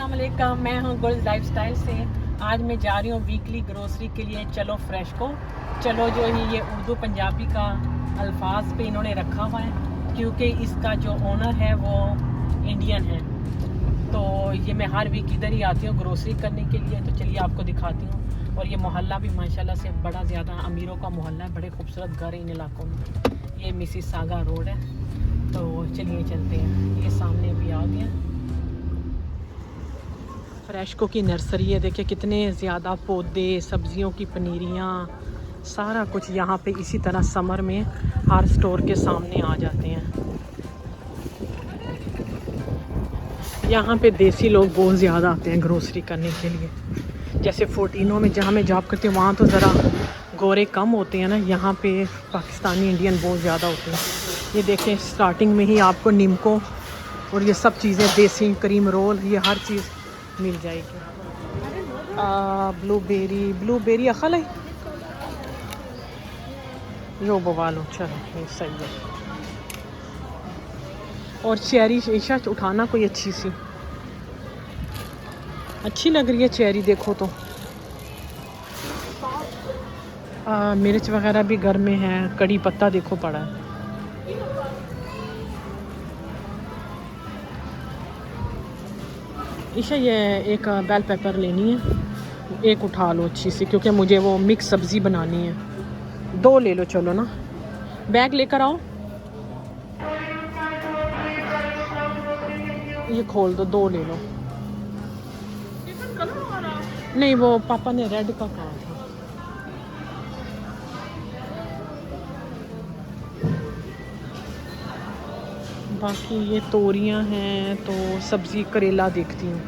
अस्सलामुअलैकुम, मैं हूँ गुल लाइफस्टाइल से। आज मैं जा रही हूँ वीकली ग्रोसरी के लिए चलो फ्रेश को। चलो जो है ये उर्दू पंजाबी का अल्फाज पे इन्होंने रखा हुआ है क्योंकि इसका जो ओनर है वो इंडियन है। तो ये मैं हर वीक इधर ही आती हूँ ग्रोसरी करने के लिए। तो चलिए आपको दिखाती हूँ। और ये मोहल्ला भी माशाल्लाह से बड़ा ज़्यादा अमीरों का मोहल्ला है, बड़े खूबसूरत घर है इन इलाकों में। ये मिसिसागा रोड है। तो चलिए चलते हैं, ये सामने भी आ गया। फ्रेशको की नर्सरी है, देखिए कितने ज़्यादा पौधे, सब्जियों की पनीरियाँ, सारा कुछ यहाँ पे इसी तरह समर में हर स्टोर के सामने आ जाते हैं। यहाँ पे देसी लोग बहुत ज़्यादा आते हैं ग्रोसरी करने के लिए। जैसे 14 में जहाँ मैं जॉब करती हूँ वहाँ तो ज़रा गोरे कम होते हैं ना, यहाँ पे पाकिस्तानी इंडियन बहुत ज़्यादा होते हैं। ये देखें स्टार्टिंग में ही आपको निमको और ये सब चीज़ें, देसी क्रीम रोल, ये हर चीज़ मिल जाएगी। ब्लूबेरी अखल है यो बवालो, चलो ये सही है। और चेरी ईशा उठाना कोई अच्छी सी, अच्छी लग रही है चेरी, देखो तो। मिर्च वगैरह भी घर में है, कड़ी पत्ता देखो पड़ा है। ईशा ये एक बेल पेपर लेनी है, एक उठा लो अच्छी सी, क्योंकि मुझे वो मिक्स सब्ज़ी बनानी है। 2 ले लो चलो ना, बैग लेकर आओ। ये खोल दो, 2 ले लो। नहीं वो पापा ने रेड का कहा था। बाकी ये तोरियां हैं, तो सब्ज़ी करेला देखती हूँ।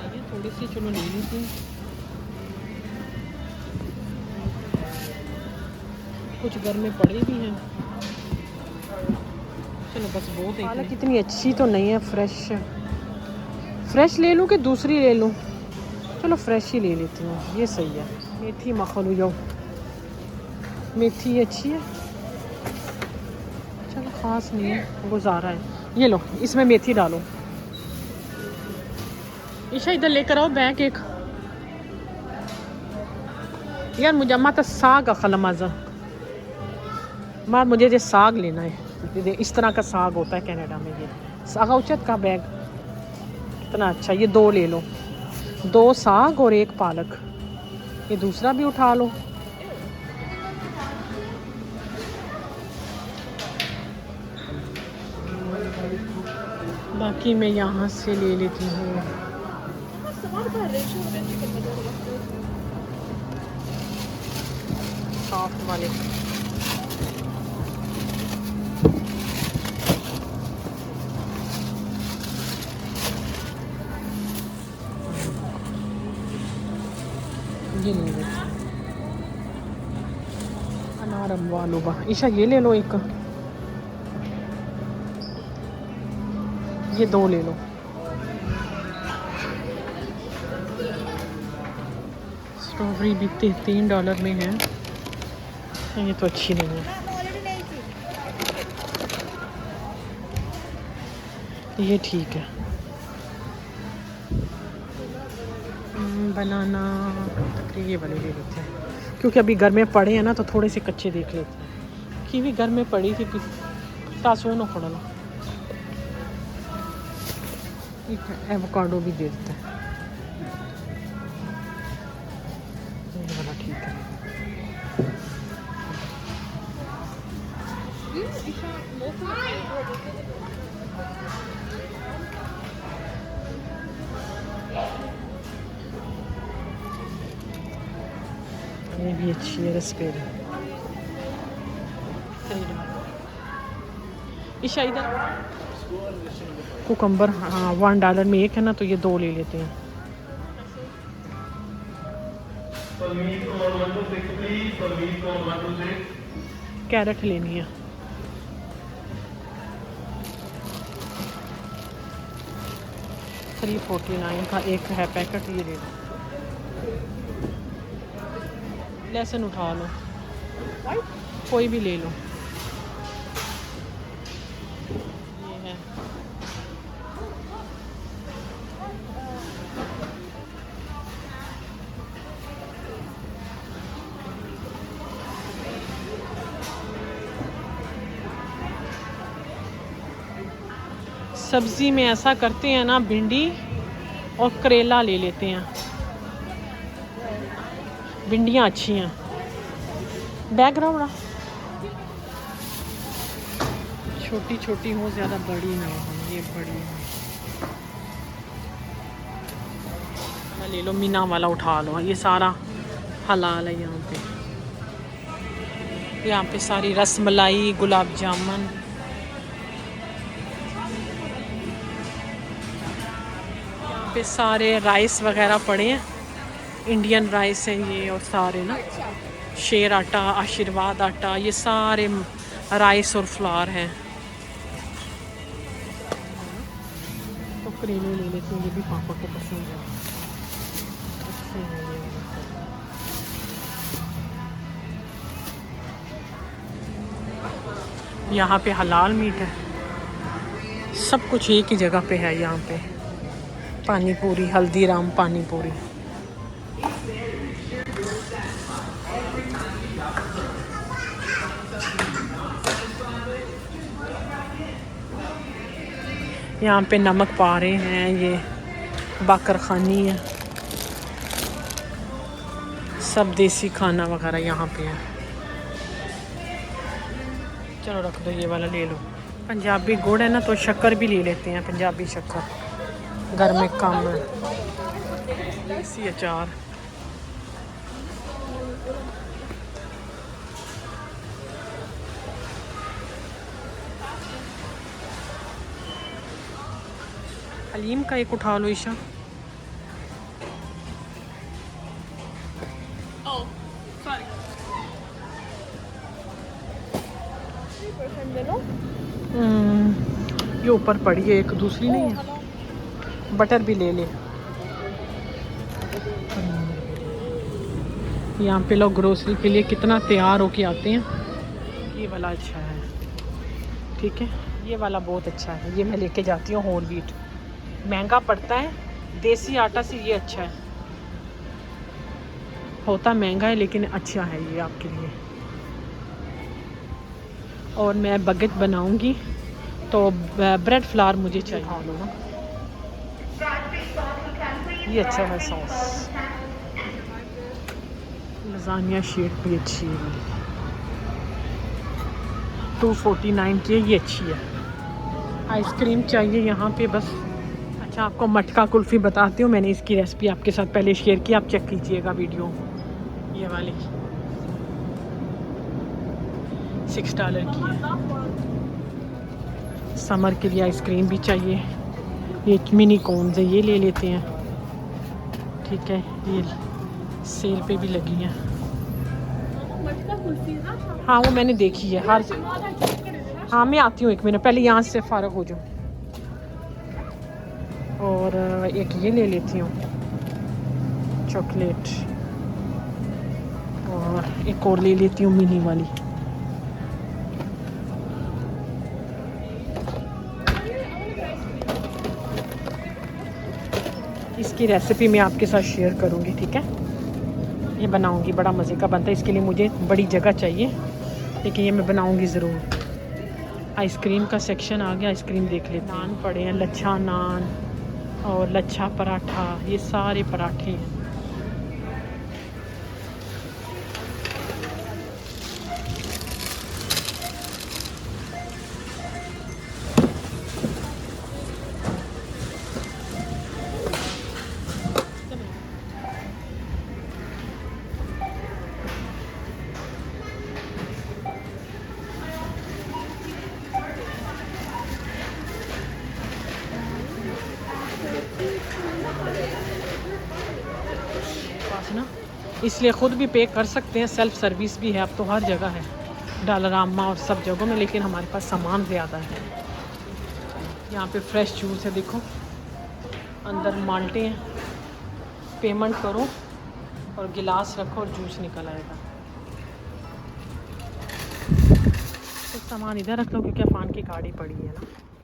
ये थोड़ी सी चलो ले लेती हूँ। कुछ घर में पड़े भी हैं, चलो बस बहुत है। पालक इतनी अच्छी तो नहीं है, फ्रेश ले लूँ कि दूसरी ले लूँ? चलो फ्रेश ही ले लेती हूँ, ये सही है। मेथी मखलू, मेथी अच्छी है, चलो ख़ास नहीं है, गुजारा है। ये लो, इसमें मेथी डालो। ईशा इधर लेकर आओ बैग एक। यार मुझे अम्मा तो साग अखल मज़ा मार, मुझे ये साग लेना है। इस तरह का साग होता है कनाडा में, ये साग उचत का बैग कितना अच्छा। ये 2 ले लो, 2 साग और 1 पालक। ये दूसरा भी उठा लो। बाकी मैं यहाँ से ले लेती हूँ। सॉफ्ट वाले ये ले लो। अनार अम्बालूबा, ईशा ये ले लो एक, ये 2 ले लो। स्ट्रॉबेरी भी $3 में है, ये तो अच्छी नहीं है। ये ठीक है। बनाना ये वाले ले लेते हैं, क्योंकि अभी घर में पड़े हैं ना, तो थोड़े से कच्चे देख लेते हैं। कीवी घर में पड़ी थी, तासोनो खोड़ना। ठीक है, एवोकाडो भी दे देते हैं, ये वाला ठीक है। ये भी अच्छी है रसबेरी। ईशा इधर कुकम्बर, हाँ $1 में 1 है ना, तो ये 2 ले लेते हैं। कैरेट लेनी है। $3.49 का एक है पैकेट, ये ले लो। लहसुन उठा लो, कोई भी ले लो। ये है सब्ज़ी में ऐसा करते हैं ना, भिंडी और करेला ले लेते हैं। भिंडियाँ अच्छी हैं। बैकग्राउंड छोटी छोटी हो, ज़्यादा बड़ी ना हो। ये बड़ी है, ले लो। मीना वाला उठा लो, ये सारा हलाल है। यहाँ पे सारी रसमलाई, गुलाब जामुन, यहाँ पे सारे राइस वगैरह पड़े हैं। इंडियन राइस है ये, और सारे ना शेर आटा, आशीर्वाद आटा, ये सारे राइस और फ्लावर हैं। तो करेले ले लेते हैं, ये भी पापा को पसंद है। यहाँ पे हलाल मीट है, सब कुछ एक ही जगह पे है। यहाँ पे पानी पूरी, हल्दीराम पानी पूरी। यहाँ पे नमक पा रहे हैं, ये बाकर खानी है, सब देसी खाना वगैरह यहाँ पे है। चलो रख दो, ये वाला ले लो। पंजाबी गुड़ है ना, तो शक्कर भी ले लेते हैं। पंजाबी शक्कर घर में कम है। देसी अचार, हलीम का एक उठा लो ईशा। ये ऊपर पड़ी है, एक दूसरी नहीं है। बटर भी ले ले। यहाँ पे लोग ग्रोसरी के लिए कितना तैयार होके आते हैं। ये वाला अच्छा है, ठीक है, ये वाला बहुत अच्छा है। ये मैं लेके जाती हूँ। होल व्हीट महंगा पड़ता है, देसी आटा से ये अच्छा है। होता महंगा है लेकिन अच्छा है ये आपके लिए। और मैं बगेट बनाऊंगी तो ब्रेड फ्लावर मुझे चाहिए। हाँ लो ना, ये अच्छा है सॉस। लजानिया शीट भी अच्छी है, 249 की, ये अच्छी है। आइसक्रीम चाहिए यहाँ पे बस। अच्छा, आपको मटका कुल्फ़ी बताती हूँ। मैंने इसकी रेसिपी आपके साथ पहले शेयर की, आप चेक कीजिएगा वीडियो। ये वाली $6 की है। समर के लिए आइसक्रीम भी चाहिए। ये मिनी कोन्स है, ये ले लेते हैं, ठीक है। ये सेल पे भी लगी हैं। हाँ वो मैंने देखी है हर। हाँ मैं आती हूँ, 1 मिनट पहले यहाँ से फ़ारग हो जाऊँ। और एक ये ले लेती हूँ चॉकलेट, और एक और ले लेती हूँ मिनी वाली। इसकी रेसिपी मैं आपके साथ शेयर करूँगी, ठीक है। ये बनाऊँगी, बड़ा मज़े का बनता है। इसके लिए मुझे बड़ी जगह चाहिए, लेकिन ये मैं बनाऊँगी ज़रूर। आइसक्रीम का सेक्शन आ गया, आइसक्रीम देख लेते हैं। नान पड़े हैं, लच्छा नान और लच्छा पराठा, ये सारे पराठे हैं। ना इसलिए ख़ुद भी पे कर सकते हैं, सेल्फ सर्विस भी है अब तो हर जगह है, डालरामा और सब जगहों में। लेकिन हमारे पास सामान ज़्यादा है। यहाँ पे फ्रेश जूस है, देखो अंदर माल्टे हैं। पेमेंट करो और गिलास रखो और जूस निकल आएगा। तो सामान इधर रख लो क्योंकि अफान की गाड़ी पड़ी है ना।